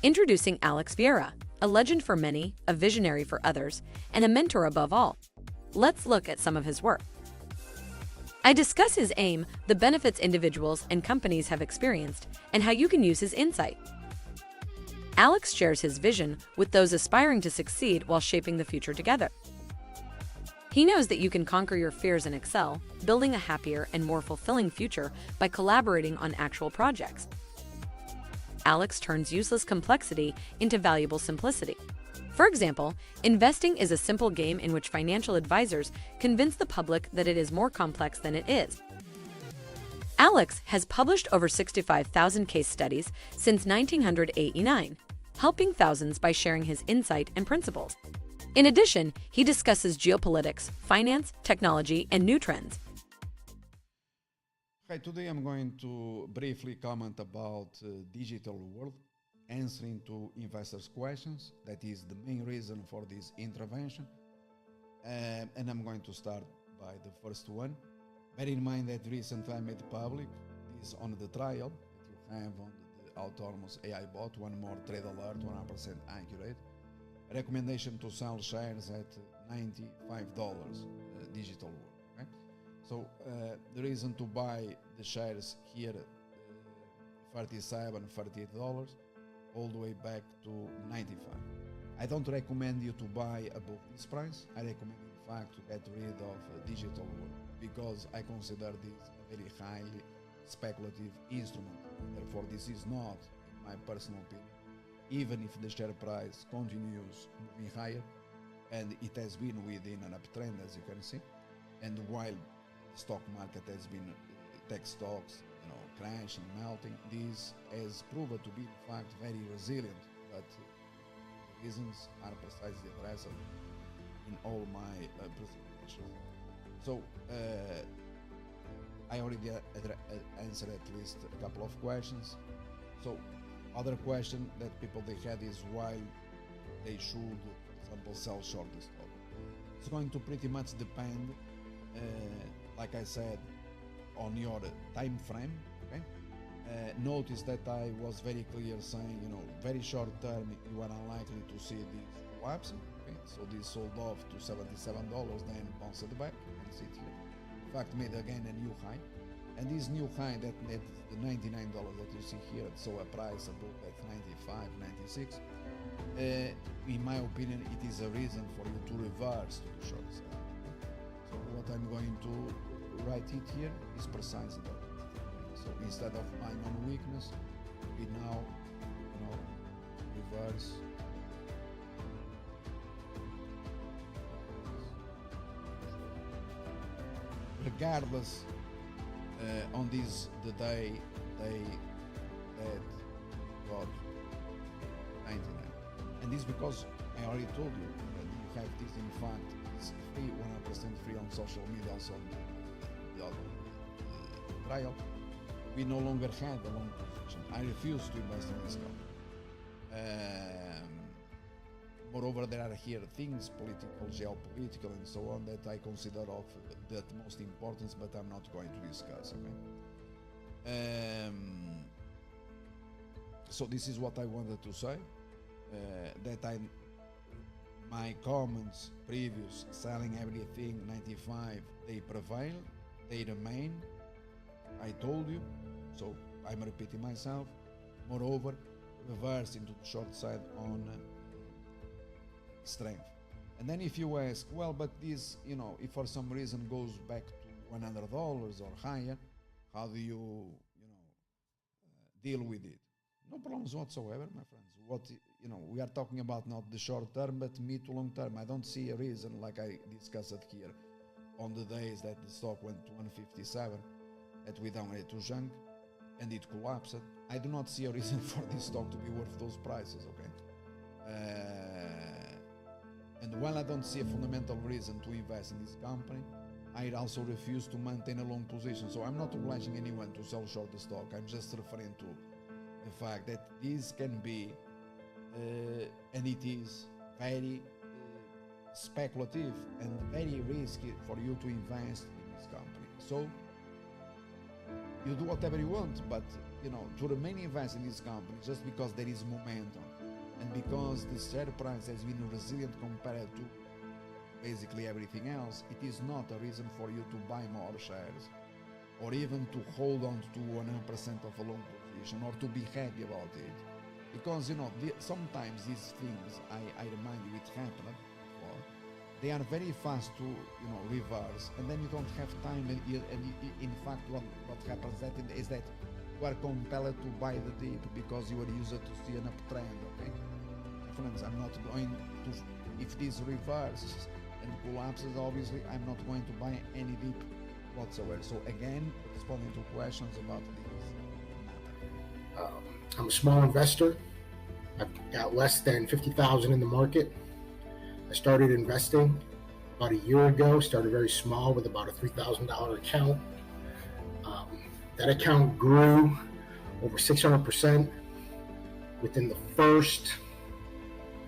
Introducing Alex Vieira, a legend for many, a visionary for others, and a mentor above all. Let's look at some of his work. I discuss his aim, the benefits individuals and companies have experienced, and how you can use his insight. Alex shares his vision with those aspiring to succeed while shaping the future together. He knows that you can conquer your fears and excel, building a happier and more fulfilling future by collaborating on actual projects. Alex turns useless complexity into valuable simplicity. For example, investing is a simple game in which financial advisors convince the public that it is more complex than it is. Alex has published over 65,000 case studies since 1989, helping thousands by sharing his insight and principles. In addition, he discusses geopolitics, finance, technology, and new trends. Hi, today I'm going to briefly comment about digital world, answering to investors' questions. That is the main reason for this intervention. And I'm going to start by the first one. Bear in mind that recently I made public this on the trial that you have on the autonomous AI bot, one more trade alert, 100% accurate. Recommendation to sell shares at $95 digital world. Okay? So the reason to buy the shares here, $37, $38, all the way back to 95. I don't recommend you to buy above this price. I recommend, in fact, to get rid of digital world because I consider this a very highly speculative instrument. Therefore, this is not, in my personal opinion, even if the share price continues moving higher, and it has been within an uptrend, as you can see, and while the stock market has been tech stocks, crashing, melting, this has proven to be, in fact, very resilient. But the reasons are precisely addressed in all my presentations. So I already answered at least a couple of questions. So other question that people they had is why they should, for example, sell short the stock. It's going to pretty much depend, like I said, on your time frame. Okay? Notice that I was very clear saying, very short term, you are unlikely to see this collapse. Okay? So this sold off to $77, then bounced back. You can see it here. In fact, made again a new high. And this new high, that the $99 that you see here, so a price above at 95, 96. In my opinion, it is a reason for you to reverse to the short side. So what I'm going to write it here is precisely that. So instead of buying on weakness, we now, reverse. Regardless, on this the day that got 99, and this because I already told you that you have this, in fact, it's free, 100% free on social media, also on the other trial. We no longer have a long position. I refuse to invest in this company. Moreover, there are here things, political, geopolitical, and so on, that I consider of the utmost importance, but I'm not going to discuss. Okay. So this is what I wanted to say. My comments previous, selling everything 95, they prevail, they remain. I told you, so I'm repeating myself. Moreover, reverse into the short side on strength. And then if you ask, well, but this, if for some reason goes back to $100 or higher, how do you, deal with it? No problems whatsoever, my friends. We are talking about not the short term, but mid to long term. I don't see a reason, like I discussed here on the days that the stock went to 157, that we down to junk, and it collapsed. I do not see a reason for this stock to be worth those prices, okay? And while I don't see a fundamental reason to invest in this company, I also refuse to maintain a long position. So I'm not obliging anyone to sell short the stock. I'm just referring to the fact that this can be, and it is very speculative and very risky for you to invest in this company. So you do whatever you want, but to remain invested in this company just because there is momentum and because the share price has been resilient compared to basically everything else, it is not a reason for you to buy more shares or even to hold on to 100% of a long position or to be happy about it. Because sometimes these things, I remind you, it happened before, they are very fast to reverse, and then you don't have time, and in fact what happens is that you are compelled to buy the dip because you are used to see an uptrend. Okay, friends, I'm not going to, if this reverses and collapses, obviously I'm not going to buy any dip whatsoever. So again, responding to questions about this matter. I'm a small investor. I've got less than 50,000 in the market. I started investing about a year ago, started very small with about a $3,000 account. That account grew over 600% within the first,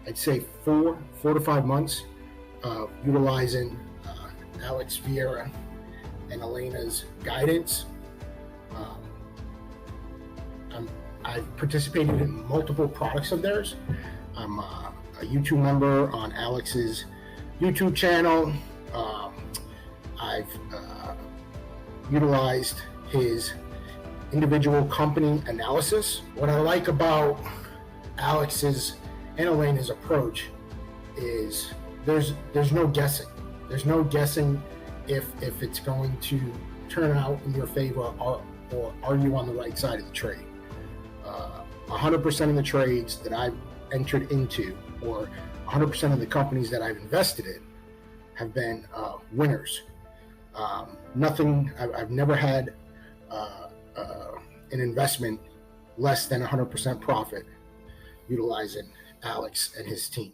I'd say 4 to 5 months of utilizing Alex Vieira and Elena's guidance. I've participated in multiple products of theirs. I'm a YouTube member on Alex's YouTube channel. I've utilized his individual company analysis. What I like about Alex's and Elena's approach is there's no guessing. There's no guessing if it's going to turn out in your favor or are you on the right side of the trade. 100% of the trades that I've entered into, or 100% of the companies that I've invested in, have been winners. I've never had an investment less than 100% profit utilizing Alex and his team.